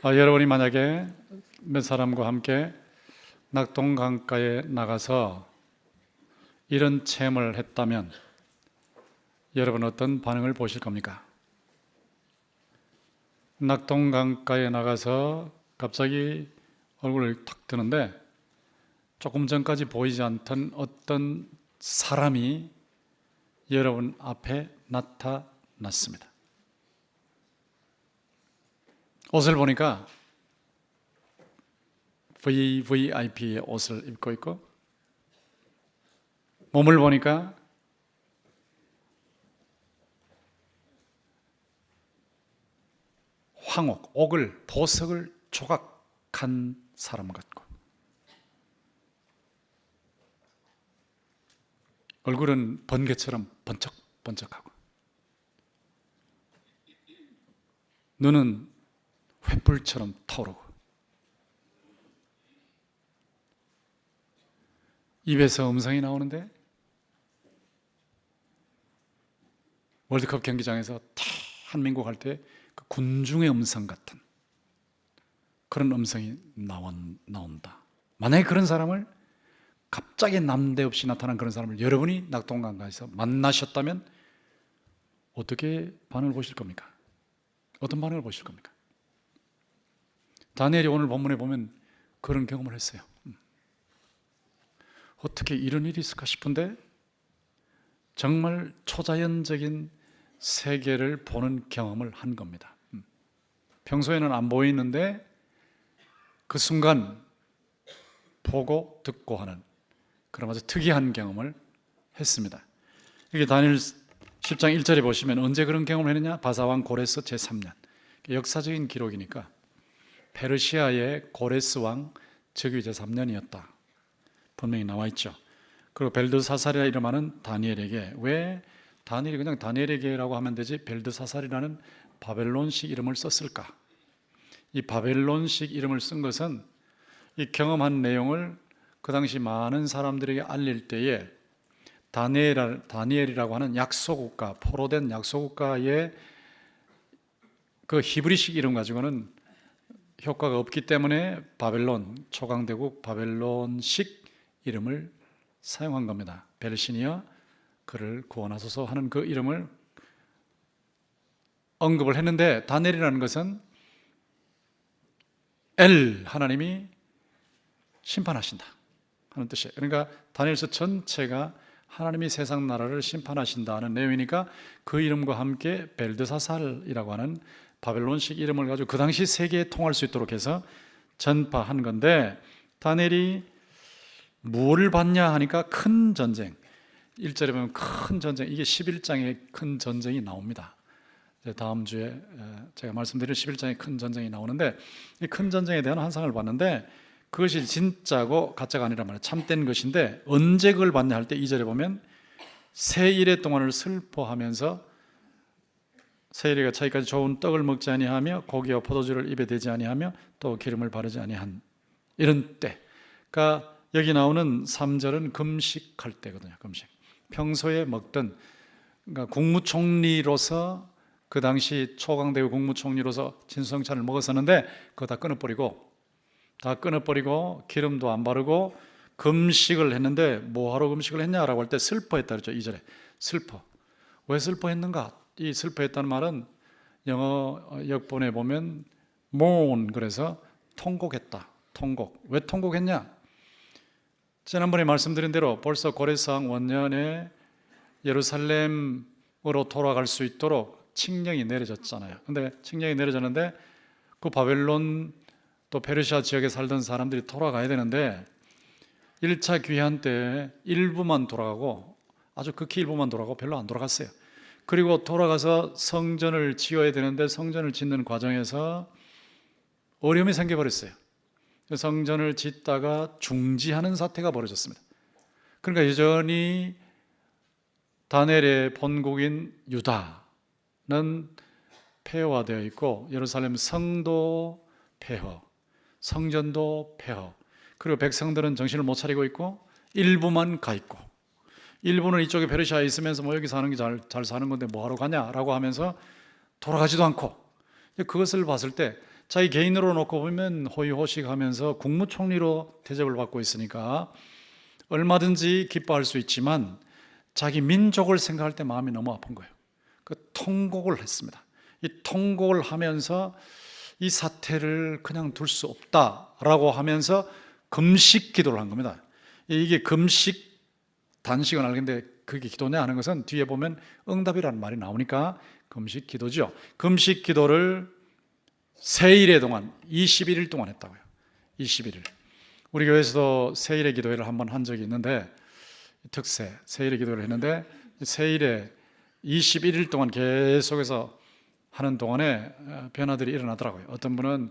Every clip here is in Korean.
여러분이 만약에 몇 사람과 함께 낙동강가에 나가서 이런 체험을 했다면 여러분 어떤 반응을 보실 겁니까? 낙동강가에 나가서 갑자기 얼굴을 탁 드는데 조금 전까지 보이지 않던 어떤 사람이 여러분 앞에 나타났습니다. 옷을 보니까 VVIP의 옷을 입고 있고, 몸을 보니까 보석을 조각한 사람 같고, 얼굴은 번개처럼 번쩍번쩍하고, 눈은 횃불처럼 타오르고, 입에서 음성이 나오는데 월드컵 경기장에서 대한민국 할 때 그 군중의 음성 같은 그런 음성이 나온다. 만약에 그런 사람을 갑자기 남대없이 나타난 그런 사람을 여러분이 낙동강가에서 만나셨다면 어떻게 반응을 보실 겁니까? 어떤 반응을 보실 겁니까? 다니엘이 오늘 본문에 보면 그런 경험을 했어요. 어떻게 이런 일이 있을까 싶은데 정말 초자연적인 세계를 보는 경험을 한 겁니다. 평소에는 안 보이는데 그 순간 보고 듣고 하는 그런 아주 특이한 경험을 했습니다. 이게 다니엘 10장 1절에 보시면 언제 그런 경험을 했느냐? 바사왕 고레스 제3년. 역사적인 기록이니까 페르시아의 고레스 왕 즉위 제3년이었다. 분명히 나와 있죠. 그리고 벨드사살이라 이름하는 다니엘에게, 왜 다니엘이 그냥 다니엘에게라고 하면 되지 벨드사살이라는 바벨론식 이름을 썼을까? 이 바벨론식 이름을 쓴 것은 이 경험한 내용을 그 당시 많은 사람들에게 알릴 때에 다니엘이라고 하는 약소국가, 포로된 약소국가의 그 히브리식 이름 가지고는 효과가 없기 때문에 바벨론, 초강대국 바벨론식 이름을 사용한 겁니다. 벨시니아 그를 구원하소서 하는 그 이름을 언급을 했는데, 다니엘이라는 것은 하나님이 심판하신다 하는 뜻이에요. 그러니까 다니엘서 전체가 하나님이 세상 나라를 심판하신다는 내용이니까 그 이름과 함께 벨드사살이라고 하는 바벨론식 이름을 가지고 그 당시 세계에 통할 수 있도록 해서 전파한 건데, 다니엘이 무엇을 봤냐 하니까 큰 전쟁, 1절에 보면 큰 전쟁, 이게 11장에 큰 전쟁이 나옵니다. 다음 주에 제가 말씀드릴 11장에 큰 전쟁이 나오는데, 이 큰 전쟁에 대한 환상을 봤는데 그것이 진짜고 가짜가 아니란 말이에요. 참된 것인데 언제 그걸 봤냐 할 때 2절에 보면 세 일의 동안을 슬퍼하면서 세일이가 차이까지 좋은 떡을 먹지 아니하며 고기와 포도주를 입에 대지 아니하며 또 기름을 바르지 아니한 이런 때. 그러니까 여기 나오는 3절은 금식할 때거든요. 금식. 평소에 먹던, 그러니까 국무총리로서 그 당시 초강대국 국무총리로서 진수성찬을 먹었었는데 그거 다 끊어버리고 기름도 안 바르고 금식을 했는데, 뭐하러 금식을 했냐라고 할 때 슬퍼했다 그랬죠. 2절에 슬퍼. 왜 슬퍼했는가? 이 슬퍼했다는 말은 영어 역본에 보면 mourn, 그래서 통곡했다. 통곡. 왜 통곡했냐? 지난번에 말씀드린 대로 벌써 고레스왕 원년에 예루살렘으로 돌아갈 수 있도록 칙령이 내려졌잖아요. 근데 칙령이 내려졌는데 그 바벨론 또 페르시아 지역에 살던 사람들이 돌아가야 되는데 1차 귀환 때 일부만 돌아가고, 아주 극히 일부만 돌아가고 별로 안 돌아갔어요. 그리고 돌아가서 성전을 지어야 되는데 성전을 짓는 과정에서 어려움이 생겨버렸어요. 성전을 짓다가 중지하는 사태가 벌어졌습니다. 그러니까 여전히 다니엘의 본국인 유다는 폐허화되어 있고 예루살렘 성도 폐허, 성전도 폐허, 그리고 백성들은 정신을 못 차리고 있고 일부만 가 있고, 일부는 이쪽에 페르시아에 있으면서 뭐 여기 사는 게 잘 사는 건데 뭐하러 가냐라고 하면서 돌아가지도 않고, 그것을 봤을 때 자기 개인으로 놓고 보면 호의호식하면서 국무총리로 대접을 받고 있으니까 얼마든지 기뻐할 수 있지만 자기 민족을 생각할 때 마음이 너무 아픈 거예요. 그 통곡을 했습니다. 이 통곡을 하면서 이 사태를 그냥 둘 수 없다라고 하면서 금식 기도를 한 겁니다. 이게 금식, 단식은 알겠는데 그게 기도냐 하는 것은 뒤에 보면 응답이라는 말이 나오니까 금식 기도죠. 금식 기도를 세일의 동안 21일 동안 했다고요. 21일. 우리 교회에서도 세일의 기도회를 한번 한 적이 있는데, 특세 세일의 기도를 했는데 세일에 21일 동안 계속해서 하는 동안에 변화들이 일어나더라고요. 어떤 분은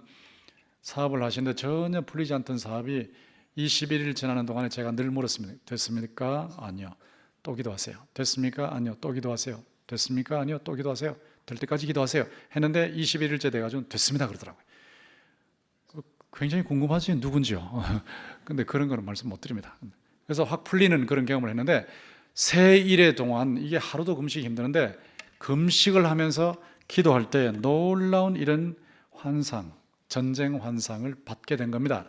사업을 하시는데 전혀 풀리지 않던 사업이 21일 지나는 동안에 제가 늘 물었습니다. 됐습니까? 아니요. 또 기도하세요. 됐습니까? 아니요. 또 기도하세요. 됐습니까? 아니요. 또 기도하세요. 될 때까지 기도하세요. 했는데 21일째 돼가지고 됐습니다 그러더라고요. 굉장히 궁금하지 누군지요. 근데 그런 거는 말씀 못 드립니다. 그래서 확 풀리는 그런 경험을 했는데 세일의 동안 이게 하루도 금식이 힘드는데 금식을 하면서 기도할 때 놀라운 이런 환상, 전쟁 환상을 받게 된 겁니다.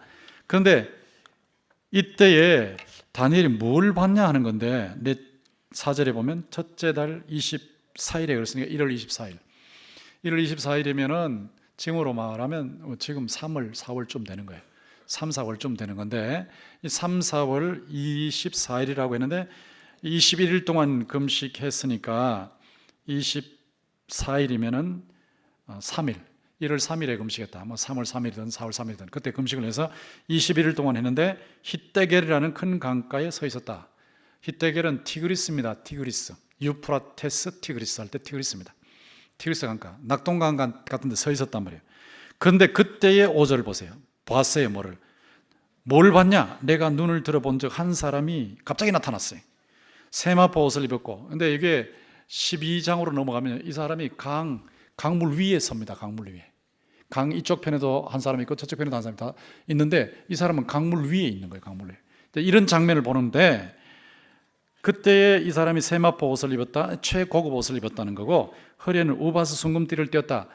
그런데 이때에 다니엘이 뭘 봤냐 하는 건데 4절에 보면 첫째 달 24일에 그랬으니까 1월 24일. 1월 24일이면은 지금으로 말하면 지금 3월, 4월쯤 되는 거예요. 3, 4월쯤 되는 건데 이 3, 4월 24일이라고 했는데 21일 동안 금식했으니까 24일이면은 3일, 1월 3일에 금식했다. 뭐 3월 3일이든 4월 3일이든 그때 금식을 해서 21일 동안 했는데 히데겔이라는 큰 강가에 서 있었다. 히데겔은 티그리스입니다. 티그리스. 유프라테스 티그리스 할 때 티그리스입니다. 티그리스 강가, 낙동강 같은 데 서 있었단 말이에요. 그런데 그때의 5절을 보세요. 봤어요. 뭘 봤냐? 내가 눈을 들어본 적 한 사람이 갑자기 나타났어요. 세마포 옷을 입었고, 근데 이게 12장으로 넘어가면 이 사람이 강물 위에 섭니다. 강물 위에. 강 이쪽 편에도 한 사람이 있고 저쪽 편에도 한 사람이 다 있는데 이 사람은 강물 위에 있는 거예요. 강물 위에. 이런 장면을 보는데 그때에 이 사람이 세마포 옷을 입었다, 최고급 옷을 입었다는 거고 허리에는 우바스 순금띠를 띄었다.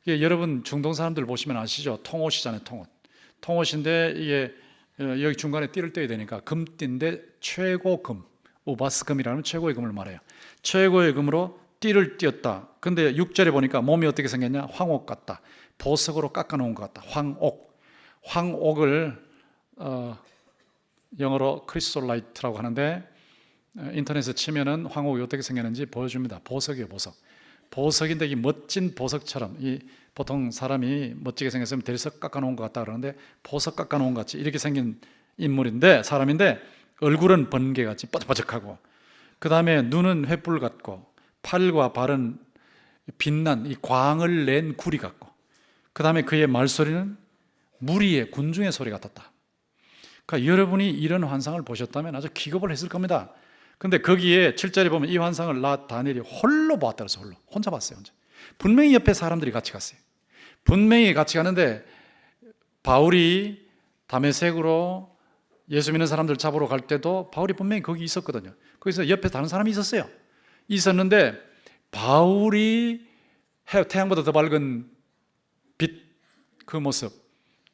이게 여러분 중동 사람들 보시면 아시죠? 통옷이잖아요. 통옷인데 이게 여기 중간에 띠를 떼야 되니까 금띠인데 최고금, 우바스금이라는 최고의 금을 말해요. 최고의 금으로 띠를 띄었다. 근데 6절에 보니까 몸이 어떻게 생겼냐? 황옥 같다. 보석으로 깎아놓은 것 같다. 황옥을 영어로 크리솔라이트라고 하는데 인터넷에 치면은 황옥이 어떻게 생겼는지 보여줍니다. 보석이에요, 보석. 보석인데 이 멋진 보석처럼 이 보통 사람이 멋지게 생겼으면 대리석 깎아놓은 것 같다 그러는데 보석 깎아놓은 것 같이 이렇게 생긴 인물인데 사람인데 얼굴은 번개같이 뻐쩍뻐쩍하고 그 다음에 눈은 횃불 같고 팔과 발은 빛난 이 광을 낸 구리 같고 그 다음에 그의 말소리는 무리의 군중의 소리 같았다. 그러니까 여러분이 이런 환상을 보셨다면 아주 기겁을 했을 겁니다. 근데 거기에 7절에 보면 이 환상을 다니엘이 홀로 보았다 그래서 혼자 봤어요. 혼자. 분명히 옆에 사람들이 같이 갔어요. 분명히 같이 가는데 바울이 다메섹으로 예수 믿는 사람들 잡으러 갈 때도 바울이 분명히 거기 있었거든요. 거기서 옆에 다른 사람이 있었어요. 있었는데 바울이 태양보다 더 밝은 빛 그 모습,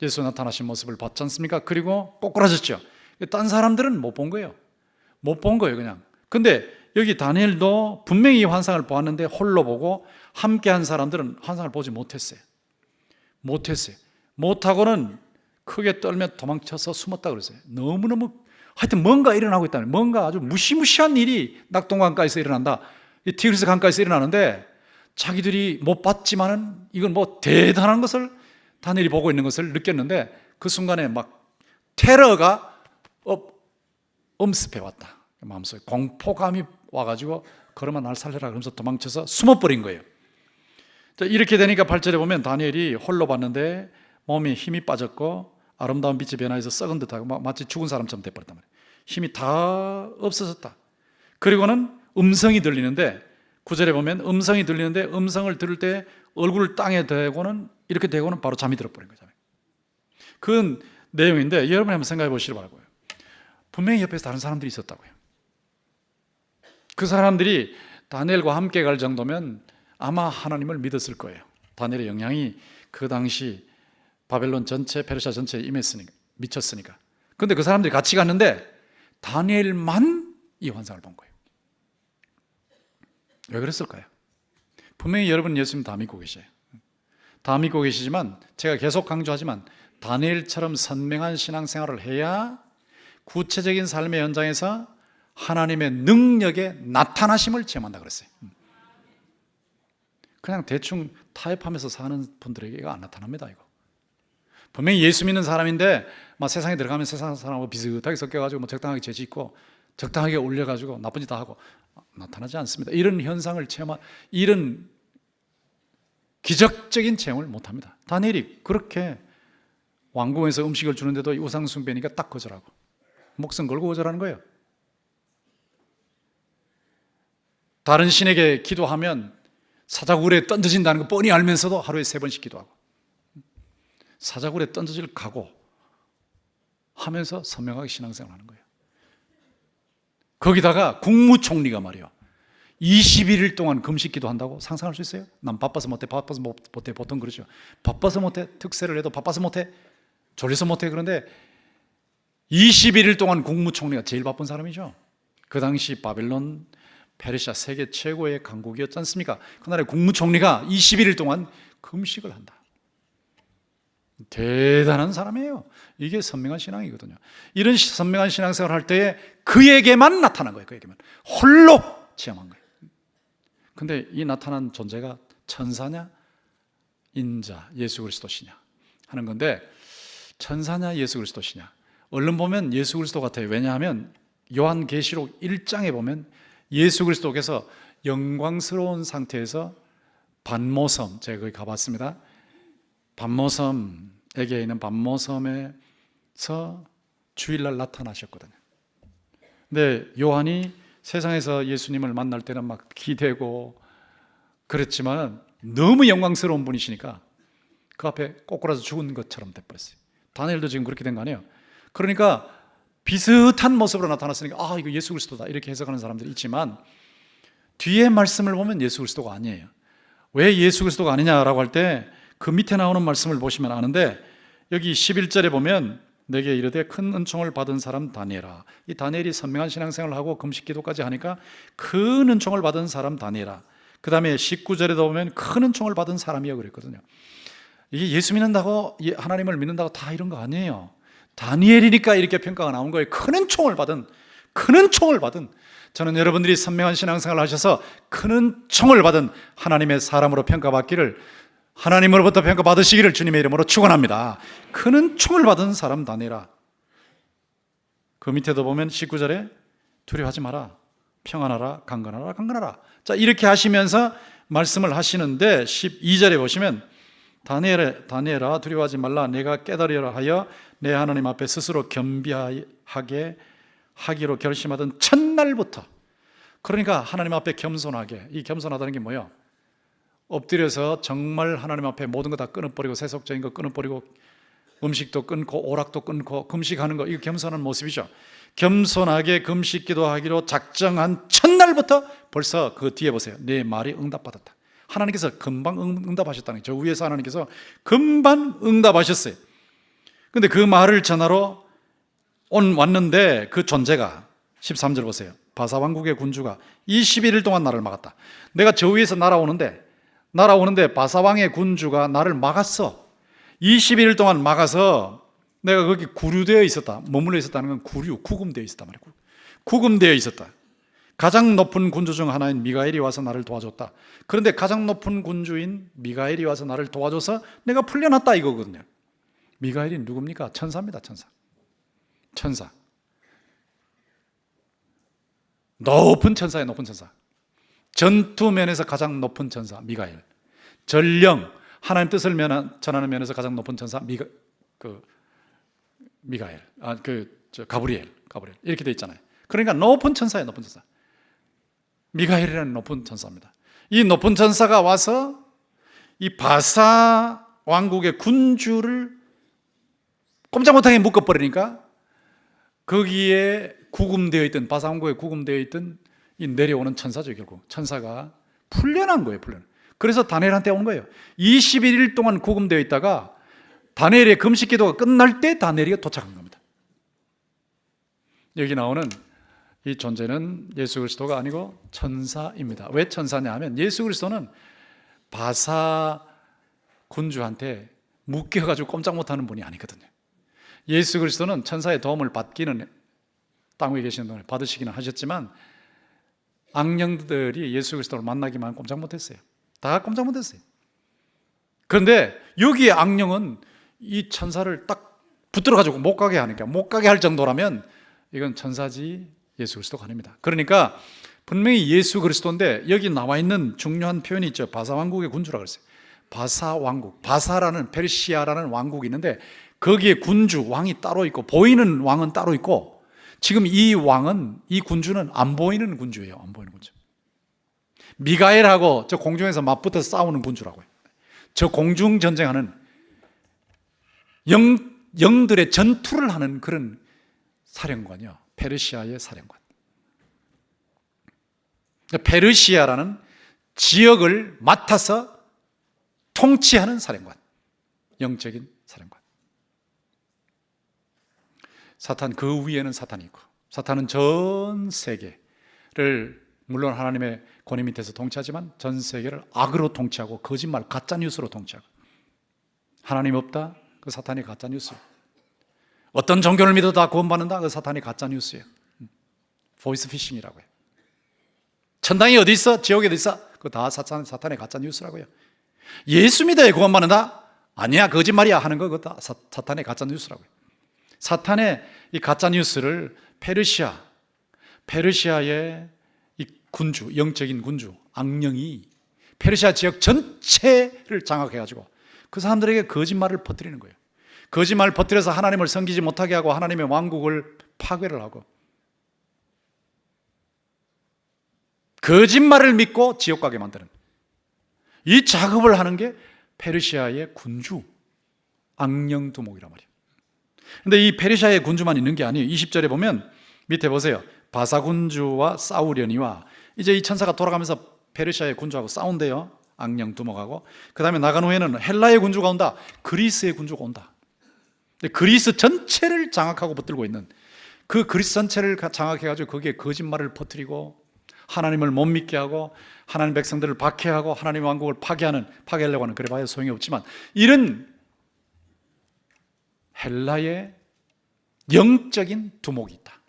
예수 나타나신 모습을 봤지 않습니까? 그리고 꼬꾸라졌죠. 딴 사람들은 못 본 거예요. 못 본 거예요, 그냥. 근데 여기 다니엘도 분명히 이 환상을 보았는데 홀로 보고 함께한 사람들은 환상을 보지 못했어요. 못하고는 크게 떨며 도망쳐서 숨었다 그랬어요. 너무너무 하여튼 뭔가 일어나고 있다는, 뭔가 아주 무시무시한 일이 낙동강가에서 일어난다. 이 티그리스 강가에서 일어나는데 자기들이 못 봤지만은 이건 뭐 대단한 것을 다니엘이 보고 있는 것을 느꼈는데 그 순간에 막 테러가 엄습해 왔다. 마음속에 공포감이 와가지고 그러면 날 살려라 그러면서 도망쳐서 숨어버린 거예요. 이렇게 되니까 8절에 보면 다니엘이 홀로 봤는데 몸에 힘이 빠졌고 아름다운 빛이 변화해서 썩은 듯하고 마치 죽은 사람처럼 돼버렸단 말이에요. 힘이 다 없어졌다. 그리고는 음성이 들리는데 9절에 보면 음성이 들리는데 음성을 들을 때 얼굴을 땅에 대고는 이렇게 대고는 바로 잠이 들어버린 거잖아요. 그건 내용인데 여러분이 한번 생각해 보시기 바라고요. 분명히 옆에서 다른 사람들이 있었다고요. 그 사람들이 다니엘과 함께 갈 정도면 아마 하나님을 믿었을 거예요. 다니엘의 영향이 그 당시 바벨론 전체, 페르시아 전체에 임했으니까, 미쳤으니까. 근데 그 사람들이 같이 갔는데 다니엘만 이 환상을 본 거예요. 왜 그랬을까요? 분명히 여러분 예수님 다 믿고 계셔요. 다 믿고 계시지만 제가 계속 강조하지만 다니엘처럼 선명한 신앙생활을 해야 구체적인 삶의 현장에서 하나님의 능력의 나타나심을 체험한다 그랬어요. 그냥 대충 타협하면서 사는 분들에게 이거 안 나타납니다. 이거 분명히 예수 믿는 사람인데 막 세상에 들어가면 세상 사람하고 비슷하게 섞여가지고 뭐 적당하게 죄 짓고 적당하게 올려가지고 나쁜 짓 다 하고 나타나지 않습니다. 이런 현상을 체험한, 이런 기적적인 체험을 못합니다. 다니엘이 그렇게 왕궁에서 음식을 주는데도 우상 숭배니까 딱 거절하고 목숨 걸고 거절하는 거예요. 다른 신에게 기도하면 사자굴에 던져진다는 거 뻔히 알면서도 하루에 3번씩 기도하고 사자굴에 던져질 각오 하면서 선명하게 신앙생활을 하는 거예요. 거기다가 국무총리가 말이에요, 21일 동안 금식 기도한다고 상상할 수 있어요? 난 바빠서 못해, 바빠서 못해. 보통 그러죠. 바빠서 못해, 특세를 해도 바빠서 못해, 졸려서 못해. 그런데 21일 동안 국무총리가 제일 바쁜 사람이죠. 그 당시 바벨론, 페르시아 세계 최고의 강국이었지 않습니까? 그 나라의 국무총리가 21일 동안 금식을 한다. 대단한 사람이에요. 이게 선명한 신앙이거든요. 이런 선명한 신앙생활을 할 때에 그에게만 나타난 거예요. 그에게만 홀로 체험한 거예요. 근데 이 나타난 존재가 천사냐 인자 예수 그리스도시냐 하는 건데, 천사냐 예수 그리스도시냐, 얼른 보면 예수 그리스도 같아요. 왜냐하면 요한계시록 1장에 보면 예수 그리스도께서 영광스러운 상태에서 반모섬, 제가 거기 가봤습니다. 반모섬에게 있는 반모섬에서 주일날 나타나셨거든요. 근데 요한이 세상에서 예수님을 만날 때는 막 기대고 그랬지만 너무 영광스러운 분이시니까 그 앞에 꼬꾸라져 죽은 것처럼 돼버렸어요. 다니엘도 지금 그렇게 된 거 아니에요? 그러니까 비슷한 모습으로 나타났으니까 아, 이거 예수 그리스도다 이렇게 해석하는 사람들이 있지만, 뒤에 말씀을 보면 예수 그리스도가 아니에요. 왜 예수 그리스도가 아니냐라고 할 때 그 밑에 나오는 말씀을 보시면 아는데, 여기 11절에 보면 내게 이르되 큰 은총을 받은 사람 다니엘아. 이 다니엘이 선명한 신앙생활을 하고 금식 기도까지 하니까 큰 은총을 받은 사람 다니엘아. 그 다음에 19절에도 보면 큰 은총을 받은 사람이라고 그랬거든요. 이게 예수 믿는다고, 하나님을 믿는다고 다 이런 거 아니에요. 다니엘이니까 이렇게 평가가 나온 거예요. 큰 은총을 받은. 저는 여러분들이 선명한 신앙생활을 하셔서 큰 은총을 받은 하나님의 사람으로 평가받기를, 하나님으로부터 평가받으시기를 주님의 이름으로 축원합니다. 큰 은총을 받은 사람 다니엘아. 그 밑에도 보면 19절에 두려워하지 마라, 평안하라, 강건하라. 자, 이렇게 하시면서 말씀을 하시는데 12절에 보시면 다니엘아 두려워하지 말라, 내가 깨달으려 하여 내 하나님 앞에 스스로 겸비하게 하기로 결심하던 첫날부터. 그러니까 하나님 앞에 겸손하게, 이 겸손하다는 게 뭐예요? 엎드려서 정말 하나님 앞에 모든 거 다 끊어버리고, 세속적인 거 끊어버리고, 음식도 끊고 오락도 끊고 금식하는 거, 이거 겸손한 모습이죠. 겸손하게 금식 기도하기로 작정한 첫날부터 벌써 그 뒤에 보세요. 내 말이 응답받았다. 하나님께서 금방 응답하셨다는 거죠. 저 위에서 하나님께서 금방 응답하셨어요. 근데 그 말을 전하러 왔는데 그 존재가 13절 보세요. 바사왕국의 군주가 21일 동안 나를 막았다. 내가 저 위에서 날아오는데 바사왕의 군주가 나를 막았어. 21일 동안 막아서 내가 거기 구류되어 있었다. 머물러 있었다는 건 구금되어 있었단 말이에요. 구금되어 있었다. 가장 높은 군주 중 하나인 미가엘이 와서 나를 도와줬다. 그런데 가장 높은 군주인 미가엘이 와서 나를 도와줘서 내가 풀려났다 이거거든요. 미가엘이 누굽니까? 천사입니다. 천사. 높은 천사예요. 높은 천사. 전투면에서 가장 높은 천사 미가엘. 전령, 하나님 뜻을 전하는 면에서 가장 높은 천사 미가엘. 가브리엘 이렇게 돼 있잖아요. 그러니까 높은 천사예요. 높은 천사. 미가엘이라는 높은 천사입니다. 이 높은 천사가 와서 이 바사 왕국의 군주를 꼼짝 못하게 묶어버리니까 거기에 구금되어 있던, 바사 왕국에 구금되어 있던 이 내려오는 천사죠. 결국 천사가 풀려난 거예요. 그래서 다니엘한테 온 거예요. 21일 동안 구금되어 있다가 다니엘의 금식 기도가 끝날 때 다니엘이 도착한 겁니다. 여기 나오는 이 존재는 예수 그리스도가 아니고 천사입니다. 왜 천사냐 하면 예수 그리스도는 바사 군주한테 묶여가지고 꼼짝 못하는 분이 아니거든요. 예수 그리스도는 천사의 도움을 받기는 땅 위에 계시는 동안에 받으시기는 하셨지만 악령들이 예수 그리스도를 만나기만 꼼짝 못했어요. 다 꼼짝 못했어요. 그런데 여기에 악령은 이 천사를 딱 붙들어가지고 못 가게 하니까, 못 가게 할 정도라면 이건 천사지 예수 그리스도가 아닙니다. 그러니까 분명히 예수 그리스도인데 여기 나와 있는 중요한 표현이 있죠. 바사 왕국의 군주라고 했어요. 바사 왕국, 바사라는 페르시아라는 왕국이 있는데 거기에 군주, 왕이 따로 있고 보이는 왕은 따로 있고, 지금 이 왕은, 이 군주는 안 보이는 군주예요. 안 보이는 군주. 미가엘하고 저 공중에서 맞붙어 싸우는 군주라고요. 저 공중 전쟁하는 영들의 전투를 하는 그런 사령관이요. 페르시아의 사령관. 페르시아라는 지역을 맡아서 통치하는 사령관. 영적인 사령관. 사탄, 그 위에는 사탄이 있고, 사탄은 전 세계를 물론 하나님의 권위 밑에서 통치하지만 전 세계를 악으로 통치하고 거짓말, 가짜뉴스로 통치하고, 하나님 없다? 그 사탄이 가짜뉴스. 어떤 종교를 믿어도 다 구원받는다? 그 사탄이 가짜뉴스예요. 보이스피싱이라고 해요. 천당이 어디 있어? 지옥이 어디 있어? 그거 다 사탄의 가짜뉴스라고요. 예수 믿어야 구원받는다? 아니야, 거짓말이야 하는 거, 그거 다 사탄의 가짜뉴스라고요. 사탄의 이 가짜뉴스를 페르시아의 이 군주, 영적인 군주, 악령이 페르시아 지역 전체를 장악해가지고 그 사람들에게 거짓말을 퍼뜨리는 거예요. 거짓말을 퍼뜨려서 하나님을 섬기지 못하게 하고 하나님의 왕국을 파괴를 하고, 거짓말을 믿고 지옥 가게 만드는 이 작업을 하는 게 페르시아의 군주, 악령 두목이란 말이에요. 그런데 이 페르시아의 군주만 있는 게 아니에요. 20절에 보면 밑에 보세요. 바사 군주와 싸우려니와, 이제 이 천사가 돌아가면서 페르시아의 군주하고 싸운대요. 악령 두목하고. 그 다음에 나간 후에는 헬라의 군주가 온다. 그리스의 군주가 온다. 그리스 전체를 장악하고 붙들고 있는, 그 그리스 전체를 장악해가지고 거기에 거짓말을 퍼뜨리고 하나님을 못 믿게 하고 하나님 백성들을 박해하고 하나님의 왕국을 파괴하려고 하는, 그래 봐야 소용이 없지만 이런 헬라의 영적인 두목이 있다.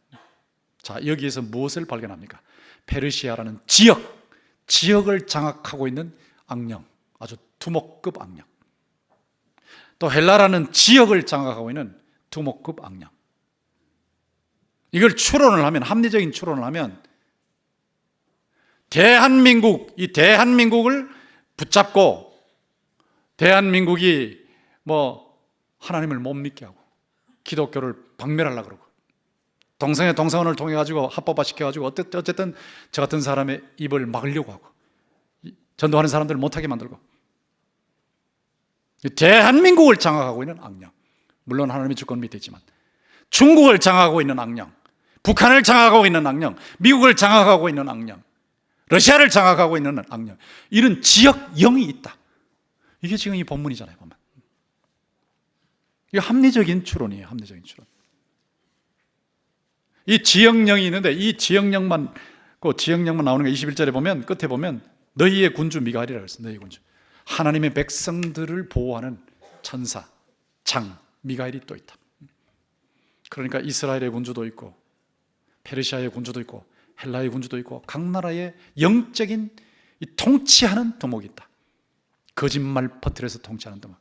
자, 여기에서 무엇을 발견합니까? 페르시아라는 지역을 장악하고 있는 악령, 아주 두목급 악령. 또 헬라라는 지역을 장악하고 있는 두목급 악령. 이걸 추론을 하면, 합리적인 추론을 하면 이 대한민국을 붙잡고 대한민국이 하나님을 못 믿게 하고 기독교를 박멸하려고 그러고 동성애 동성혼을 통해 가지고 합법화 시켜가지고 어쨌든 저 같은 사람의 입을 막으려고 하고 전도하는 사람들을 못하게 만들고, 대한민국을 장악하고 있는 악령. 물론 하나님의 주권 밑에 있지만 중국을 장악하고 있는 악령, 북한을 장악하고 있는 악령, 미국을 장악하고 있는 악령, 러시아를 장악하고 있는 악령, 이런 지역영이 있다. 이게 지금 이 본문이잖아요. 보면 이게 합리적인 추론이에요. 합리적인 추론. 이 지역령이 있는데 이 지역령만 나오는 게 21절에 보면, 끝에 보면 너희의 군주 미가엘이라고 했어요. 너희의 군주, 하나님의 백성들을 보호하는 천사, 장 미가엘이 또 있다. 그러니까 이스라엘의 군주도 있고 페르시아의 군주도 있고 헬라의 군주도 있고 각 나라의 영적인 이 통치하는 두목이 있다. 거짓말 퍼뜨려서 통치하는 두목.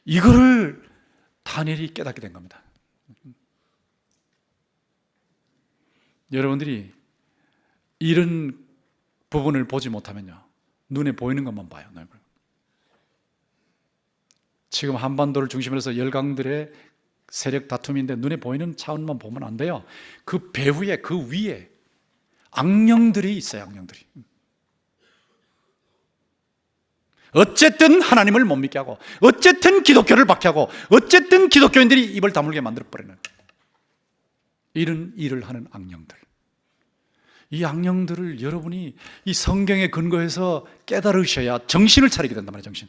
이거를 다니엘이 깨닫게 된 겁니다. 여러분들이 이런 부분을 보지 못하면요, 눈에 보이는 것만 봐요. 지금 한반도를 중심으로 해서 열강들의 세력 다툼인데 눈에 보이는 차원만 보면 안 돼요. 그 배후에, 그 위에 악령들이 있어요. 악령들이. 어쨌든 하나님을 못 믿게 하고, 어쨌든 기독교를 박해하고, 어쨌든 기독교인들이 입을 다물게 만들어버리는 이런 일을 하는 악령들. 이 악령들을 여러분이 이 성경에 근거해서 깨달으셔야 정신을 차리게 된단 말이에요. 정신.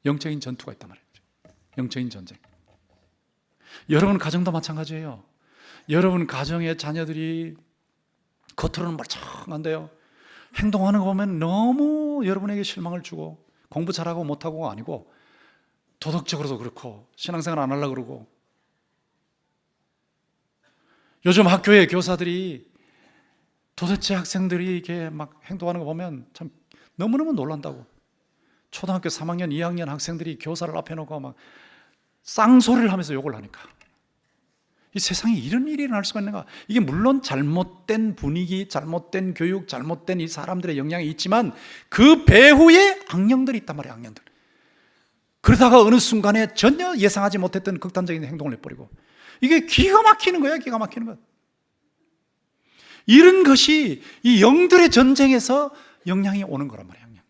영적인 전투가 있단 말이에요. 영적인 전쟁. 여러분 가정도 마찬가지예요. 여러분 가정의 자녀들이 겉으로는 멀쩡한데요, 행동하는 거 보면 너무 여러분에게 실망을 주고, 공부 잘하고 못하고가 아니고 도덕적으로도 그렇고 신앙생활 안 하려고 그러고, 요즘 학교의 교사들이 도대체 학생들이 이렇게 막 행동하는 거 보면 참 너무너무 놀란다고. 초등학교 3학년, 2학년 학생들이 교사를 앞에 놓고 막 쌍소리를 하면서 욕을 하니까, 이 세상에 이런 일이 일어날 수가 있는가? 이게 물론 잘못된 분위기, 잘못된 교육, 잘못된 이 사람들의 영향이 있지만 그 배후에 악령들이 있단 말이에요. 악령들. 그러다가 어느 순간에 전혀 예상하지 못했던 극단적인 행동을 해버리고, 이게 기가 막히는 거예요. 기가 막히는 것. 이런 것이 이 영들의 전쟁에서 영향이 오는 거란 말이에요. 영향.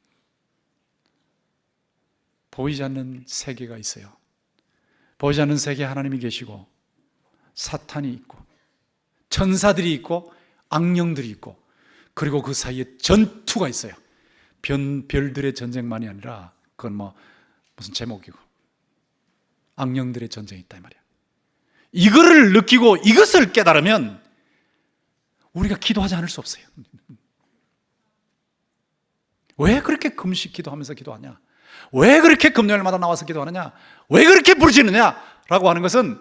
보이지 않는 세계가 있어요. 보이지 않는 세계에 하나님이 계시고 사탄이 있고 천사들이 있고 악령들이 있고, 그리고 그 사이에 전투가 있어요. 별들의 전쟁만이 아니라 그건 뭐 무슨 제목이고, 악령들의 전쟁이 있다 이 말이야. 이거를 느끼고 이것을 깨달으면 우리가 기도하지 않을 수 없어요. 왜 그렇게 금식 기도하면서 기도하냐? 왜 그렇게 금요일마다 나와서 기도하느냐? 왜 그렇게 부르짖느냐? 라고 하는 것은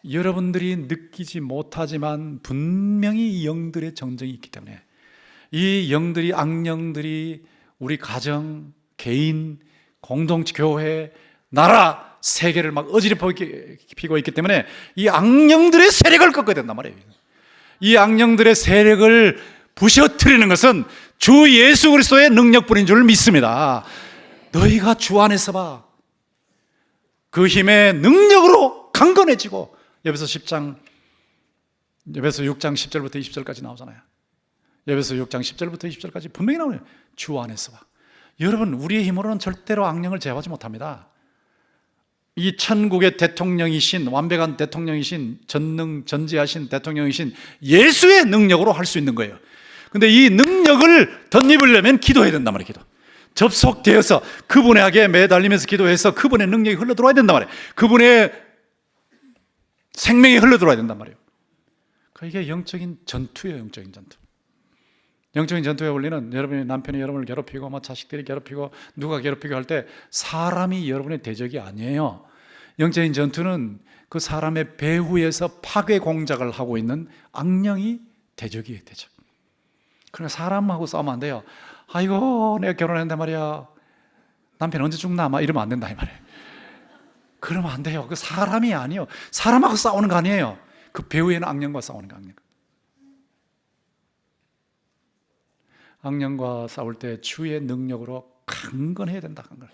여러분들이 느끼지 못하지만 분명히 이 영들의 전쟁이 있기 때문에, 이 영들이, 악령들이 우리 가정, 개인, 공동체, 교회, 나라, 세계를 막 어지럽히고 있기 때문에 이 악령들의 세력을 꺾어야 된단 말이에요. 이 악령들의 세력을 부셔뜨리는 것은 주 예수 그리스도의 능력뿐인 줄 믿습니다. 너희가 주 안에서 봐. 그 힘의 능력으로 강건해지고, 에베소 6장 10절부터 20절까지 나오잖아요. 에베소 6장 10절부터 20절까지 분명히 나오네요. 주 안에서 봐. 여러분, 우리의 힘으로는 절대로 악령을 제어하지 못합니다. 이 천국의 대통령이신, 완벽한 대통령이신, 전지하신 대통령이신 예수의 능력으로 할 수 있는 거예요. 근데 이 능력을 덧입으려면 기도해야 된단 말이에요. 기도. 접속되어서 그분에게 매달리면서 기도해서 그분의 능력이 흘러들어와야 된단 말이에요. 그분의 생명이 흘러들어와야 된단 말이에요. 이게 영적인 전투예요. 영적인 전투. 영적인 전투의 원리는, 여러분의 남편이 여러분을 괴롭히고 뭐 자식들이 괴롭히고 누가 괴롭히고 할 때 사람이 여러분의 대적이 아니에요. 영적인 전투는 그 사람의 배후에서 파괴 공작을 하고 있는 악령이 대적이에요. 대적. 그러니까 사람하고 싸우면 안 돼요. 아이고 내가 결혼했는데 말이야, 남편 언제 죽나 막 이러면 안 된다 이 말이에요. 그러면 안 돼요. 그 사람이 아니에요. 사람하고 싸우는 거 아니에요. 그 배후에는 악령과 싸우는 거. 악령과 싸울 때 주의 능력으로 강건해야 된다. 강건.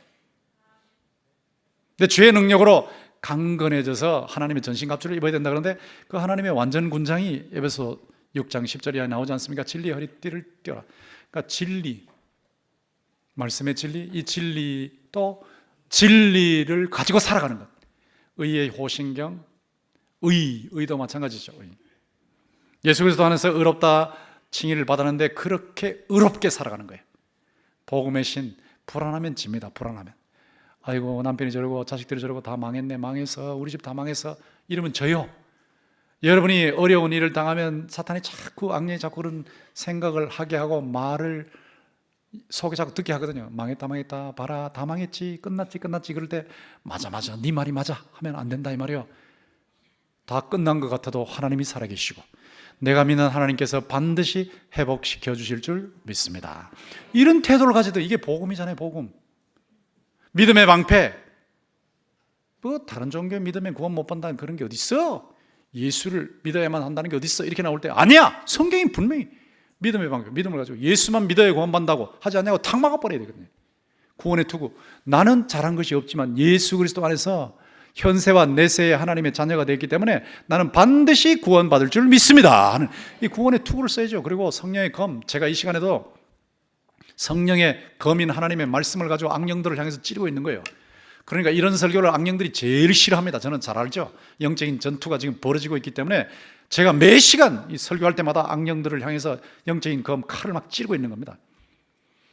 근데 주의 능력으로 강건해져서 하나님의 전신갑주를 입어야 된다. 그런데 그 하나님의 완전 군장이 에베소 6장 10절에 나오지 않습니까? 진리의 허리띠를 띄어라. 그러니까 진리, 말씀의 진리, 이 진리도 진리를 가지고 살아가는 것. 의의 호신경, 의도 마찬가지죠. 의. 예수 그리스도 안에서 의롭다 칭의를 받았는데 그렇게 의롭게 살아가는 거예요. 복음의 신. 불안하면 집니다. 불안하면. 아이고 남편이 저러고 자식들이 저러고 다 망했네, 망해서 우리 집 다 망해서 이러면 져요. 여러분이 어려운 일을 당하면 사탄이 자꾸, 악령이 자꾸 그런 생각을 하게 하고 말을 속에 자꾸 듣게 하거든요. 망했다 망했다, 봐라 다 망했지, 끝났지 끝났지. 그럴 때 맞아 네 말이 맞아 하면 안 된다 이 말이에요. 다 끝난 것 같아도 하나님이 살아계시고 내가 믿는 하나님께서 반드시 회복시켜 주실 줄 믿습니다. 이런 태도를 가져도 이게 복음이잖아요. 복음. 믿음의 방패. 뭐 다른 종교의 믿음에 구원 못 받는다는 그런 게 어디 있어? 예수를 믿어야만 한다는 게 어디 있어? 이렇게 나올 때 아니야. 성경이 분명히 믿음의 방패, 믿음을 가지고 예수만 믿어야 구원받는다고 하지 않냐고 탁 막아버려야 되거든요. 구원의 투구. 나는 잘한 것이 없지만 예수 그리스도 안에서 현세와 내세의 하나님의 자녀가 되었기 때문에 나는 반드시 구원받을 줄 믿습니다 하는 이 구원의 투구를 써야죠. 그리고 성령의 검, 제가 이 시간에도 성령의 검인 하나님의 말씀을 가지고 악령들을 향해서 찌르고 있는 거예요. 그러니까 이런 설교를 악령들이 제일 싫어합니다. 저는 잘 알죠. 영적인 전투가 지금 벌어지고 있기 때문에 제가 매 시간 이 설교할 때마다 악령들을 향해서 영적인 검, 칼을 막 찌르고 있는 겁니다.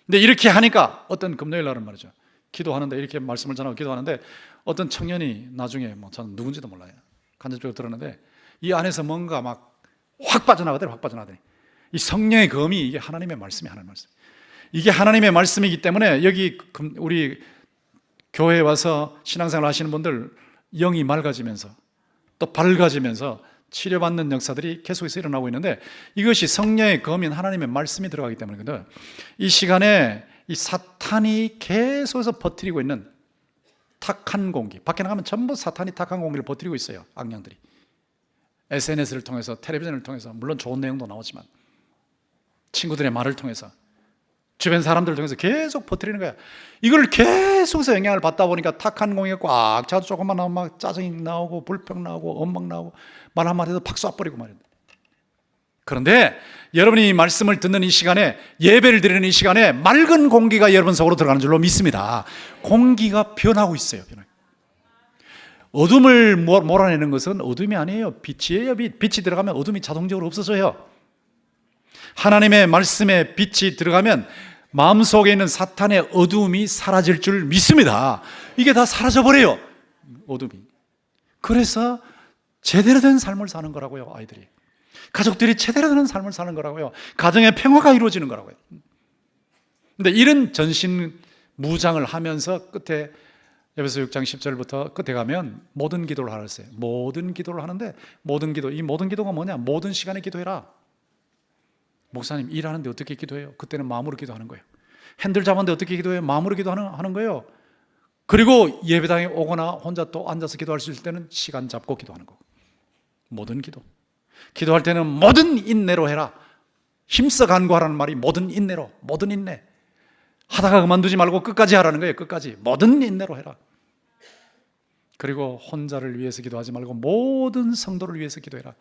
근데 이렇게 하니까 어떤 금요일 날은 말이죠, 기도하는데 이렇게 말씀을 전하고 기도하는데 어떤 청년이 나중에 저는 누군지도 몰라요. 간접적으로 들었는데 이 안에서 뭔가 막 확 빠져나가더니 확 빠져나가더니 이 성령의 검이 이게 하나님의 말씀이 하나님의 말씀. 이게 하나님의 말씀이기 때문에 여기 우리 교회에 와서 신앙생활 하시는 분들 영이 맑아지면서 또 밝아지면서 치료받는 역사들이 계속해서 일어나고 있는데 이것이 성령의 검인 하나님의 말씀이 들어가기 때문이거든요. 이 시간에 이 사탄이 계속해서 버티고 있는 탁한 공기, 밖에 나가면 전부 사탄이 탁한 공기를 버티고 있어요. 악령들이 SNS를 통해서, 텔레비전을 통해서, 물론 좋은 내용도 나오지만 친구들의 말을 통해서, 주변 사람들을 통해서 계속 버티는 거야. 이걸 계속해서 영향을 받다 보니까 탁한 공기가 꽉 차도 조금만 나오면 막 짜증이 나오고 불평 나오고 원망 나오고 말 한마디도 팍 쏴버리고 말이야. 그런데 여러분이 이 말씀을 듣는 이 시간에, 예배를 드리는 이 시간에 맑은 공기가 여러분 속으로 들어가는 줄로 믿습니다. 공기가 변하고 있어요. 어둠을 몰아내는 것은 어둠이 아니에요. 빛이에요. 빛이 들어가면 어둠이 자동적으로 없어져요. 하나님의 말씀에 빛이 들어가면 마음속에 있는 사탄의 어둠이 사라질 줄 믿습니다. 이게 다 사라져버려요, 어둠이. 그래서 제대로 된 삶을 사는 거라고요. 아이들이, 가족들이 제대로 된 삶을 사는 거라고요. 가정의 평화가 이루어지는 거라고요. 근데 이런 전신 무장을 하면서 끝에 에베소 6장 10절부터 끝에 가면 모든 기도를 하라 했어요. 모든 기도를 하는데, 모든 기도, 이 모든 기도가 뭐냐? 모든 시간에 기도해라. 목사님 일하는데 어떻게 기도해요? 그때는 마음으로 기도하는 거예요. 핸들 잡았는데 어떻게 기도해요? 마음으로 기도하는 거예요. 그리고 예배당에 오거나 혼자 또 앉아서 기도할 수 있을 때는 시간 잡고 기도하는 거고. 모든 기도. 기도할 때는 모든 인내로 해라. 힘써 간구하라는 말이 모든 인내로, 모든 인내. 하다가 그만두지 말고 끝까지 하라는 거예요. 끝까지 모든 인내로 해라. 그리고 혼자를 위해서 기도하지 말고 모든 성도를 위해서 기도해라.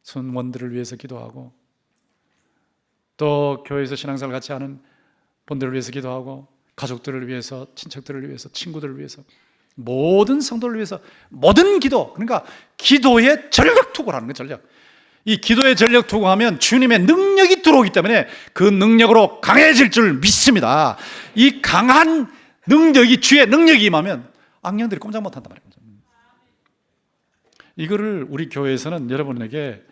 순원들을 위해서 기도하고, 또 교회에서 신앙생활 같이 하는 분들을 위해서 기도하고, 가족들을 위해서, 친척들을 위해서, 친구들을 위해서, 모든 성도를 위해서 모든 기도. 그러니까 기도에 전력 투구를 하는 거예요. 전력. 이 기도에 전력 투구하면 주님의 능력이 들어오기 때문에 그 능력으로 강해질 줄 믿습니다. 이 강한 능력이, 주의 능력이 임하면 악령들이 꼼짝 못한단 말이에요. 이거를 우리 교회에서는 여러분에게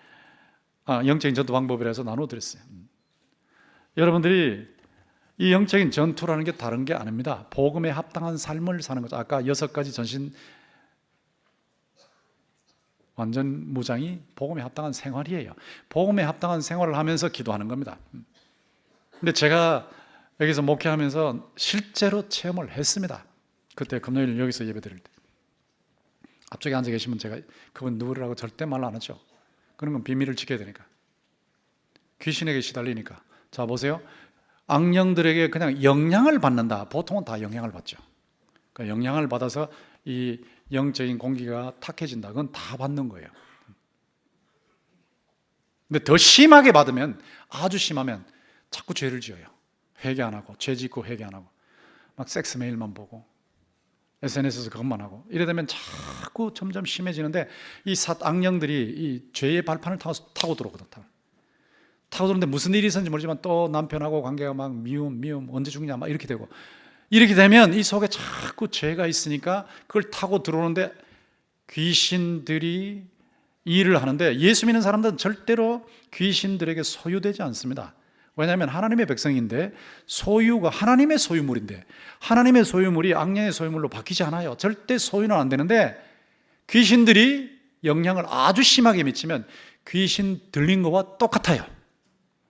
영적인 전투 방법이라서 나눠드렸어요. 여러분들이 이 영적인 전투라는 게 다른 게 아닙니다. 복음에 합당한 삶을 사는 거죠. 아까 6가지 전신 완전 무장이 복음에 합당한 생활이에요. 복음에 합당한 생활을 하면서 기도하는 겁니다. 근데 제가 여기서 목회하면서 실제로 체험을 했습니다. 그때 금요일 여기서 예배 드릴 때 앞쪽에 앉아 계시면 제가 그분 누구라고 절대 말 안 하죠. 그런 건 비밀을 지켜야 되니까. 귀신에게 시달리니까. 자, 보세요. 악령들에게 그냥 영향을 받는다. 보통은 다 영향을 받죠. 그러니까 영향을 받아서 이 영적인 공기가 탁해진다. 그건 다 받는 거예요. 근데 더 심하게 받으면, 아주 심하면 자꾸 죄를 지어요. 회개 안 하고, 죄 짓고 회개 안 하고, 막 섹스 메일만 보고, SNS에서 그것만 하고, 이래 되면 자꾸 점점 심해지는데, 이 악령들이 이 죄의 발판을 타고 들어오거든. 타고 들어오는데 무슨 일이 있었는지 모르지만 또 남편하고 관계가 막 미움, 언제 죽냐, 막 이렇게 되고, 이렇게 되면 이 속에 자꾸 죄가 있으니까 그걸 타고 들어오는데, 귀신들이 일을 하는데, 예수 믿는 사람들은 절대로 귀신들에게 소유되지 않습니다. 왜냐하면 하나님의 백성인데, 소유가 하나님의 소유물인데, 하나님의 소유물이 악령의 소유물로 바뀌지 않아요. 절대 소유는 안 되는데, 귀신들이 영향을 아주 심하게 미치면 귀신 들린 거와 똑같아요.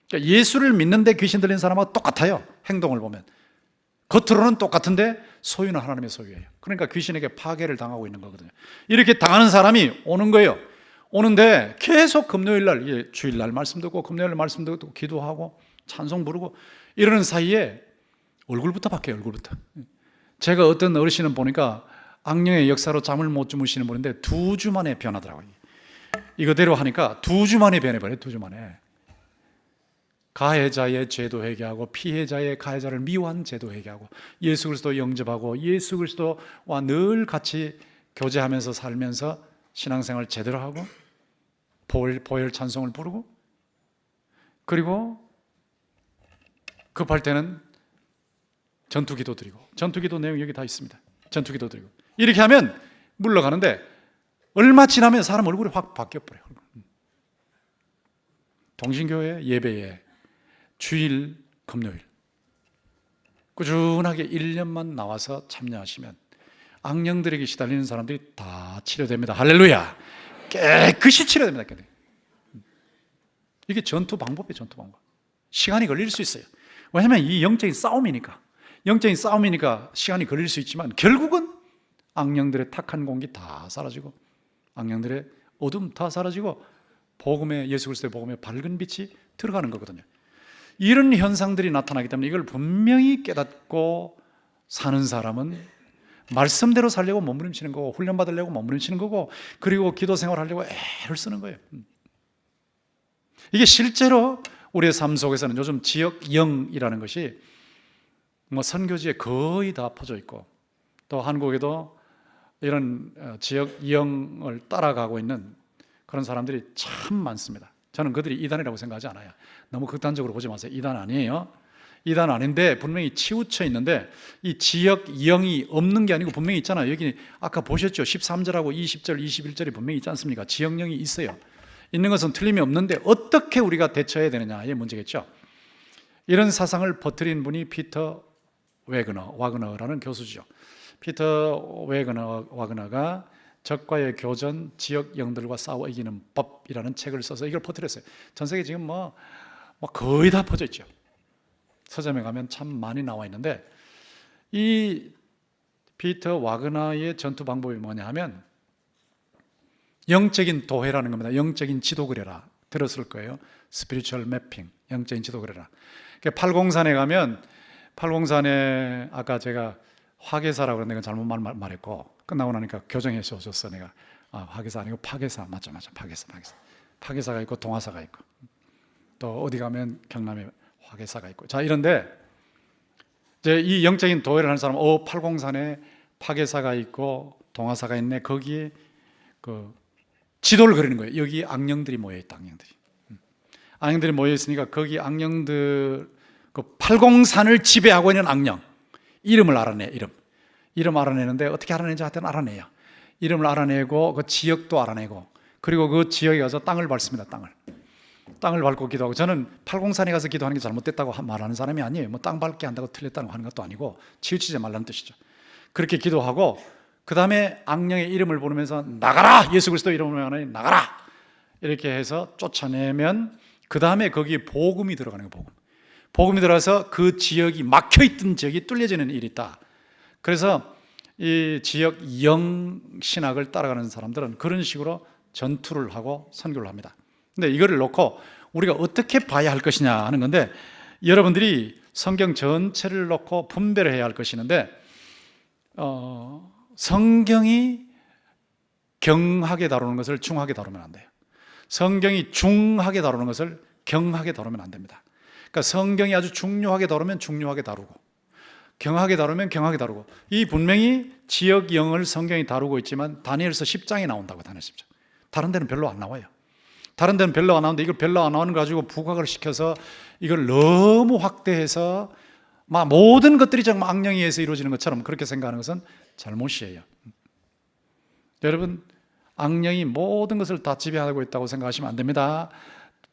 그러니까 예수를 믿는데 귀신 들린 사람하고 똑같아요. 행동을 보면 겉으로는 똑같은데 소유는 하나님의 소유예요. 그러니까 귀신에게 파괴를 당하고 있는 거거든요. 이렇게 당하는 사람이 오는 거예요. 오는데 계속 금요일날, 주일날 말씀 듣고 금요일날 말씀 듣고 기도하고 찬송 부르고 이러는 사이에 얼굴부터 바뀌어요. 얼굴부터. 제가 어떤 어르신은 보니까 악령의 역사로 잠을 못 주무시는 분인데 2주 만에 변하더라고요. 이거대로 하니까 2주 만에 변해버려요. 2주 만에. 가해자의 죄도 회개하고, 피해자의 가해자를 미워한 죄도 회개하고, 예수 그리스도 영접하고, 예수 그리스도와 늘 같이 교제하면서 살면서 신앙생활 제대로 하고, 보혈 찬송을 부르고, 그리고 급할 때는 전투기도 드리고, 전투기도 내용 여기 다 있습니다. 전투기도 드리고 이렇게 하면 물러가는데 얼마 지나면 사람 얼굴이 확 바뀌어버려요. 동신교회 예배에 주일 금요일 꾸준하게 1년만 나와서 참여하시면 악령들에게 시달리는 사람들이 다 치료됩니다. 할렐루야. 깨끗이 치료됩니다. 이게 전투 방법이에요. 전투 방법. 시간이 걸릴 수 있어요. 왜냐하면 이 영적인 싸움이니까 시간이 걸릴 수 있지만 결국은 악령들의 탁한 공기 다 사라지고 악령들의 어둠 다 사라지고 예수 그리스도의 복음에 밝은 빛이 들어가는 거거든요. 이런 현상들이 나타나기 때문에 이걸 분명히 깨닫고 사는 사람은 말씀대로 살려고 몸부림치는 거고 훈련받으려고 몸부림치는 거고 그리고 기도 생활하려고 애를 쓰는 거예요. 이게 실제로 우리의 삶 속에서는 요즘 지역영이라는 것이 선교지에 거의 다 퍼져 있고 또 한국에도 이런 지역영을 따라가고 있는 그런 사람들이 참 많습니다. 저는 그들이 이단이라고 생각하지 않아요. 너무 극단적으로 보지 마세요. 이단 아니에요. 이단 아닌데 분명히 치우쳐 있는데 이 지역 영이 없는 게 아니고 분명히 있잖아요. 여기 아까 보셨죠? 13절하고 20절, 21절이 분명히 있지 않습니까? 지역 영이 있어요. 있는 것은 틀림이 없는데 어떻게 우리가 대처해야 되느냐의 문제겠죠. 이런 사상을 퍼뜨린 분이 피터 와그너라는 교수죠. 피터 와그너가 적과의 교전, 지역 영들과 싸워 이기는 법이라는 책을 써서 이걸 퍼뜨렸어요. 전 세계 지금 거의 다 퍼져 있죠. 서점에 가면 참 많이 나와 있는데 이 피터 와그너의 전투 방법이 뭐냐 하면 영적인 도회라는 겁니다. 영적인 지도 그려라. 들었을 거예요. 스피리추얼 매핑, 영적인 지도 그려라. 팔공산에 가면 팔공산에 아까 제가 화계사라고 그랬는데 내가 잘못 말했고 끝나고 나니까 교정해서 오셨어. 내가 화계사 아니고 파계사 맞죠. 파계사가 있고 동화사가 있고 또 어디 가면 경남에 화계사가 있고 자 이런데 이제 이 영적인 도회를 하는 사람은 팔공산에 파계사가 있고 동화사가 있네. 거기에 그 지도를 그리는 거예요. 여기 악령들이 모여있다. 악령들이 모여있으니까 거기 악령들 그 팔공산을 지배하고 있는 악령 이름을 알아내. 이름 알아내는데 어떻게 알아내는지 하여튼 알아내요. 이름을 알아내고 그 지역도 알아내고 그리고 그 지역에 가서 땅을 밟습니다. 땅을 밟고 기도하고 저는 팔공산에 가서 기도하는 게 잘못됐다고 말하는 사람이 아니에요. 땅 밟게 한다고 틀렸다고 하는 것도 아니고 치우치지 말라는 뜻이죠. 그렇게 기도하고 그 다음에 악령의 이름을 부르면서 나가라! 예수 그리스도 이름으로 나가라! 이렇게 해서 쫓아내면 그 다음에 거기에 복음이 들어가는 거예요. 복음이 들어가서 그 지역이 막혀있던 지역이 뚫려지는 일이 있다. 그래서 이 지역 영신학을 따라가는 사람들은 그런 식으로 전투를 하고 선교를 합니다. 근데 이거를 놓고 우리가 어떻게 봐야 할 것이냐 하는 건데 여러분들이 성경 전체를 놓고 분별을 해야 할 것이는데 성경이 경하게 다루는 것을 중하게 다루면 안 돼요. 성경이 중하게 다루는 것을 경하게 다루면 안 됩니다. 그러니까 성경이 아주 중요하게 다루면 중요하게 다루고 경하게 다루면 경하게 다루고 이 분명히 지역영을 성경이 다루고 있지만 다니엘서 10장에 나온다고. 다니엘 10장. 다른 데는 별로 안 나와요. 다른 데는 별로 안 나오는데 이걸 별로 안 나오는 거 가지고 부각을 시켜서 이걸 너무 확대해서 막 모든 것들이 정말 악령에 의해서 이루어지는 것처럼 그렇게 생각하는 것은 잘못이에요. 여러분 악령이 모든 것을 다 지배하고 있다고 생각하시면 안 됩니다.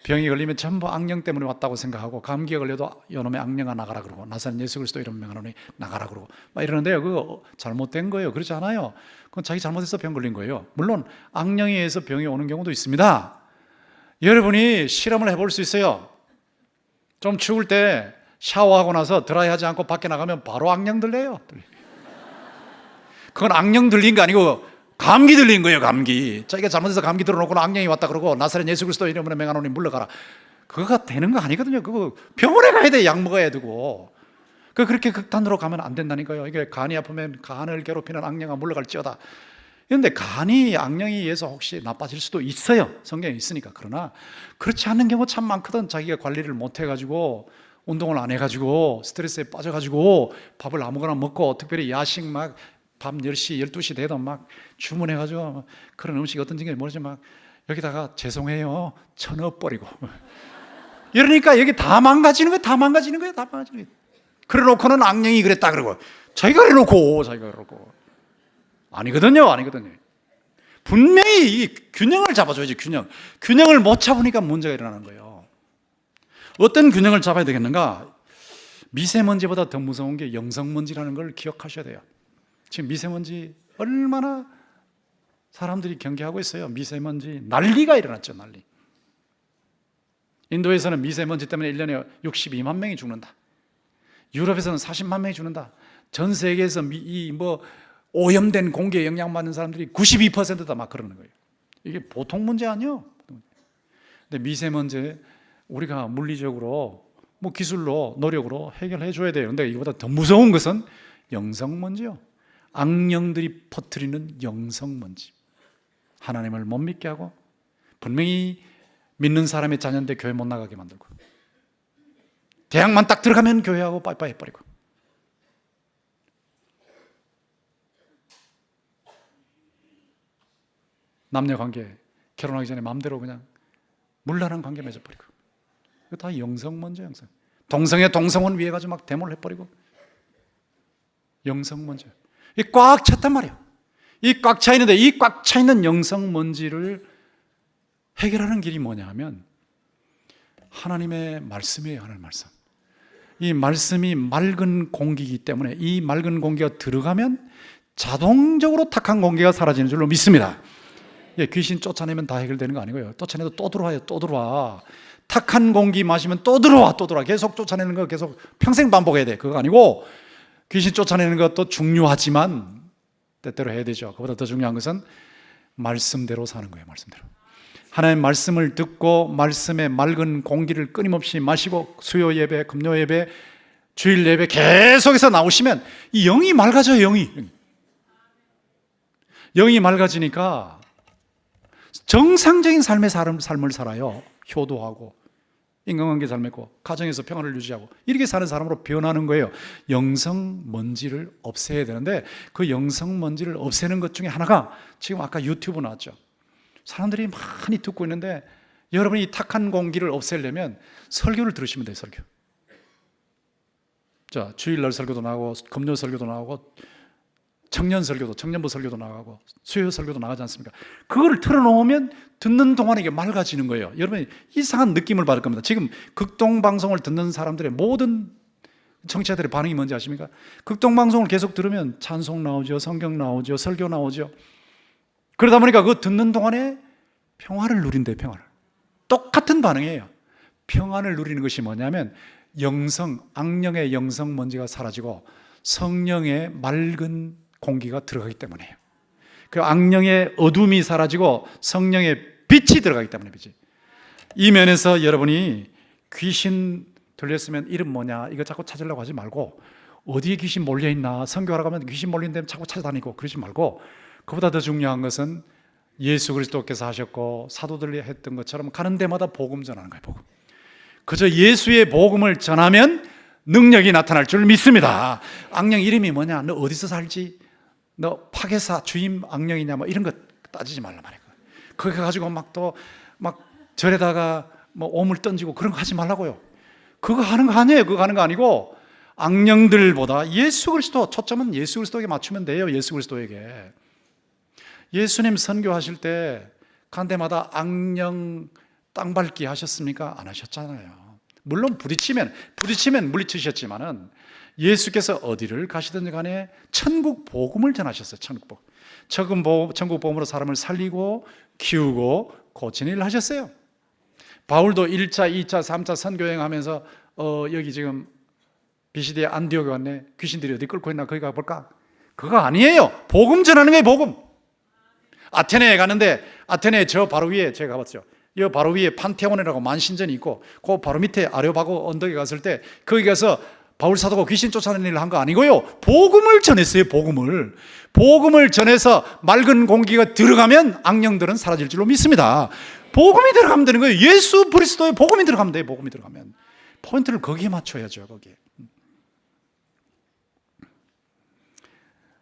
병이 걸리면 전부 악령 때문에 왔다고 생각하고 감기에 걸려도 이놈의 악령아 나가라 그러고 나사렛 예수 그리스도 이름 명하노니 나가라 그러고 막 이러는데요. 그거 잘못된 거예요. 그렇지 않아요. 그건 자기 잘못해서 병 걸린 거예요. 물론 악령에 의해서 병이 오는 경우도 있습니다. 여러분이 실험을 해볼 수 있어요. 좀 추울 때 샤워하고 나서 드라이하지 않고 밖에 나가면 바로 악령 들려요. 그건 악령 들린 거 아니고 감기 들린 거예요. 감기. 자기가 잘못해서 감기 들어놓고 악령이 왔다 그러고 나사렛 예수 그리스도 이름으로 명하노니 물러가라. 그거가 되는 거 아니거든요. 그거 병원에 가야 돼. 약 먹어야 되고. 그렇게 극단으로 가면 안 된다니까요. 이게 간이 아프면 간을 괴롭히는 악령아 물러갈지어다. 그런데 간이 악령에 의해서 혹시 나빠질 수도 있어요. 성경에 있으니까. 그러나 그렇지 않은 경우 참 많거든. 자기가 관리를 못 해가지고 운동을 안 해가지고 스트레스에 빠져가지고 밥을 아무거나 먹고 특별히 야식 막 밤 10시, 12시 돼도 막 주문해가지고 그런 음식이 어떤지 모르지 막 여기다가 죄송해요 쳐넣어버리고 이러니까 여기 다 망가지는 거예요. 다 망가지는 거예요. 그래 놓고는 악령이 그랬다 그러고 자기가 그래놓고 아니거든요. 분명히 이 균형을 잡아줘야지. 균형을 못 잡으니까 문제가 일어나는 거예요. 어떤 균형을 잡아야 되겠는가? 미세먼지보다 더 무서운 게 영성먼지라는 걸 기억하셔야 돼요. 지금 미세먼지 얼마나 사람들이 경계하고 있어요. 미세먼지 난리가 일어났죠. 난리. 인도에서는 미세먼지 때문에 1년에 62만 명이 죽는다. 유럽에서는 40만 명이 죽는다. 전 세계에서 오염된 공기에 영향받는 사람들이 92%다 막 그러는 거예요. 이게 보통 문제 아니에요. 근데 미세먼지 우리가 물리적으로 기술로 노력으로 해결해 줘야 돼요. 그런데 이거보다 더 무서운 것은 영성먼지요. 악령들이 퍼뜨리는 영성먼지. 하나님을 못 믿게 하고 분명히 믿는 사람의 자녀인데 교회 못 나가게 만들고 대학만 딱 들어가면 교회하고 빠이빠이 해버리고 남녀관계 결혼하기 전에 마음대로 그냥 물란한 관계 맺어버리고 이거 다 영성먼지예요. 동성애 동성혼 위해 가지고 막 데모를 해버리고 영성먼지 이 꽉 찼단 말이에요. 이 꽉 차 있는데 이 꽉 차 있는 영성먼지를 해결하는 길이 뭐냐 하면 하나님의 말씀이에요. 하나님의 말씀. 이 말씀이 맑은 공기이기 때문에 이 맑은 공기가 들어가면 자동적으로 탁한 공기가 사라지는 줄로 믿습니다. 귀신 쫓아내면 다 해결되는 거 아니고요. 쫓아내도 또 들어와요. 또 들어와. 탁한 공기 마시면 또 들어와. 계속 쫓아내는 거 계속 평생 반복해야 돼. 그거 아니고 귀신 쫓아내는 것도 중요하지만 때때로 해야 되죠. 그보다 더 중요한 것은 말씀대로 사는 거예요. 말씀대로. 하나님의 말씀을 듣고 말씀의 맑은 공기를 끊임없이 마시고 수요 예배, 금요 예배, 주일 예배 계속해서 나오시면 이 영이 맑아져요. 영이 맑아지니까 정상적인 삶을 살아요. 효도하고 인간관계 잘 맺고 가정에서 평화를 유지하고 이렇게 사는 사람으로 변하는 거예요. 영성먼지를 없애야 되는데 그 영성먼지를 없애는 것 중에 하나가 지금 아까 유튜브 나왔죠. 사람들이 많이 듣고 있는데 여러분이 이 탁한 공기를 없애려면 설교를 들으시면 돼요. 설교. 자, 주일날 설교도 나가고 금요 설교도 나가고 청년 설교도, 청년부 설교도 나가고 수요 설교도 나가지 않습니까? 그거를 틀어놓으면 듣는 동안에 이게 맑아지는 거예요. 여러분이 이상한 느낌을 받을 겁니다. 지금 극동방송을 듣는 사람들의 모든 청취자들의 반응이 뭔지 아십니까? 극동방송을 계속 들으면 찬송 나오죠, 성경 나오죠, 설교 나오죠. 그러다 보니까 그거 듣는 동안에 평화를 누린대요. 평화를. 똑같은 반응이에요. 평안을 누리는 것이 뭐냐면 악령의 영성 먼지가 사라지고 성령의 맑은 공기가 들어가기 때문이에요. 그 악령의 어둠이 사라지고 성령의 빛이 들어가기 때문이지. 이 면에서 여러분이 귀신 들렸으면 이름 뭐냐 이거 자꾸 찾으려고 하지 말고 어디에 귀신 몰려있나 선교하러 가면 귀신 몰린 데면 자꾸 찾아다니고 그러지 말고 그보다 더 중요한 것은 예수 그리스도께서 하셨고 사도들이 했던 것처럼 가는 데마다 복음 전하는 거예요. 복음. 그저 예수의 복음을 전하면 능력이 나타날 줄 믿습니다. 악령 이름이 뭐냐? 너 어디서 살지? 너 파괴사 주임 악령이냐? 뭐 이런 거 따지지 말란 말이에요. 그거 가지고 막 절에다가 오물 던지고 그런 거 하지 말라고요. 그거 하는 거 아니에요. 그거 하는 거 아니고 악령들보다 예수 그리스도, 초점은 예수 그리스도에게 맞추면 돼요. 예수 그리스도에게. 예수님 선교하실 때 간 데마다 악령 땅밟기 하셨습니까? 안 하셨잖아요. 물론 부딪히면 물리치셨지만은 예수께서 어디를 가시든지 간에 천국 복음을 전하셨어요. 천국 복음으로 사람을 살리고 키우고 고치는 일을 하셨어요. 바울도 1차, 2차, 3차 선교여행 하면서 여기 지금 비시디에 안디옥에 왔네. 귀신들이 어디 끌고 있나 거기 가볼까? 그거 아니에요. 복음 전하는 거예요. 복음. 아테네에 가는데 아테네 저 바로 위에 제가 가봤죠. 이 바로 위에 판테온이라고 만신전이 있고 그 바로 밑에 아레오파고 언덕에 갔을 때 거기 가서 바울 사도가 귀신 쫓아내는 일을 한 거 아니고요. 복음을 전했어요. 복음을 전해서 맑은 공기가 들어가면 악령들은 사라질 줄로 믿습니다. 복음이 들어가면 되는 거예요. 예수 그리스도의 복음이 들어가면 돼요. 복음이 들어가면 포인트를 거기에 맞춰야죠. 거기에.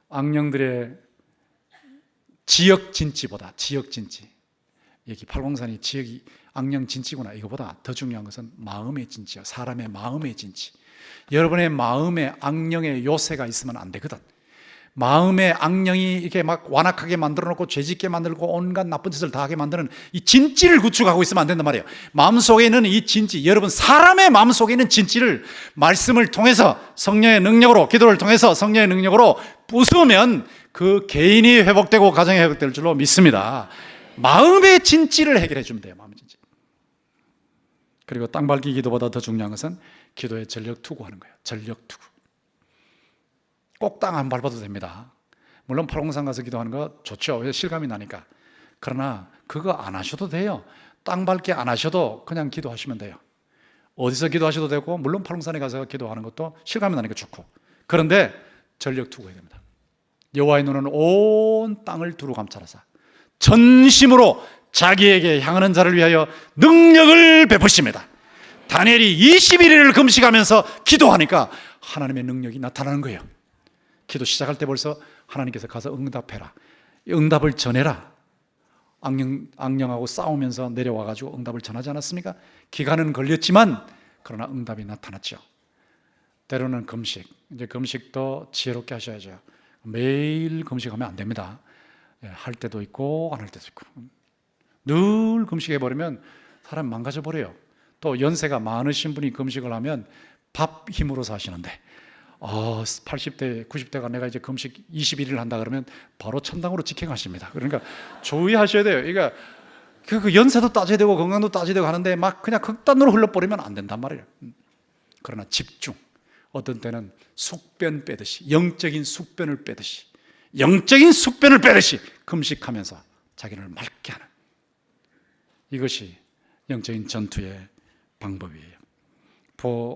악령들의 지역진지보다 지역진지 여기 팔공산이 지역이 악령 진치구나. 이거보다 더 중요한 것은 마음의 진치야. 사람의 마음의 진치. 여러분의 마음에 악령의 요새가 있으면 안 되거든. 마음의 악령이 이렇게 막 완악하게 만들어 놓고 죄짓게 만들고 온갖 나쁜 짓을 다 하게 만드는 이 진치를 구축하고 있으면 안 된단 말이에요. 마음속에 있는 이 진치, 여러분 사람의 마음속에 있는 진치를 말씀을 통해서 성령의 능력으로, 기도를 통해서 성령의 능력으로 부수면 그 개인이 회복되고 가정이 회복될 줄로 믿습니다. 마음의 진치를 해결해 주면 돼요. 마음의 진치. 그리고 땅 밟기 기도보다 더 중요한 것은 기도에 전력 투구하는 거예요. 전력 투구. 꼭 땅 안 밟아도 됩니다. 물론 팔공산 가서 기도하는 거 좋죠. 실감이 나니까. 그러나 그거 안 하셔도 돼요. 땅 밟기 안 하셔도 그냥 기도하시면 돼요. 어디서 기도하셔도 되고, 물론 팔공산에 가서 기도하는 것도 실감이 나니까 좋고. 그런데 전력 투구해야 됩니다. 여호와의 눈은 온 땅을 두루 감찰하사 전심으로 자기에게 향하는 자를 위하여 능력을 베푸십니다. 다니엘이 21일을 금식하면서 기도하니까 하나님의 능력이 나타나는 거예요. 기도 시작할 때 벌써 하나님께서 가서 응답해라, 응답을 전해라. 악령하고 싸우면서 내려와가지고 응답을 전하지 않았습니까? 기간은 걸렸지만 그러나 응답이 나타났죠. 때로는 금식, 이제 금식도 지혜롭게 하셔야죠. 매일 금식하면 안 됩니다. 할 때도 있고 안 할 때도 있고. 늘 금식해버리면 사람 망가져버려요. 또 연세가 많으신 분이 금식을 하면 밥 힘으로 사시는데 80대, 90대가 내가 이제 금식 21일 한다 그러면 바로 천당으로 직행하십니다. 그러니까 주의하셔야 돼요. 그러니까 그 연세도 따져야 되고 건강도 따져야 되고 하는데 막 그냥 극단으로 흘러버리면 안 된단 말이에요. 그러나 집중. 어떤 때는 숙변 빼듯이, 영적인 숙변을 빼듯이 금식하면서 자기를 맑게 하는, 이것이 영적인 전투의 방법이에요.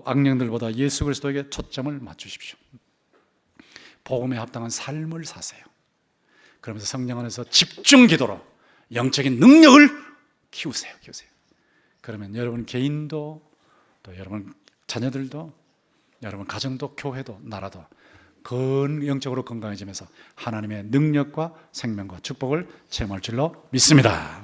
악령들보다 예수 그리스도에게 초점을 맞추십시오. 복음에 합당한 삶을 사세요. 그러면서 성령 안에서 집중 기도로 영적인 능력을 키우세요. 그러면 여러분 개인도, 또 여러분 자녀들도, 여러분 가정도, 교회도, 나라도 영적으로 건강해지면서 하나님의 능력과 생명과 축복을 체험할 줄로 믿습니다.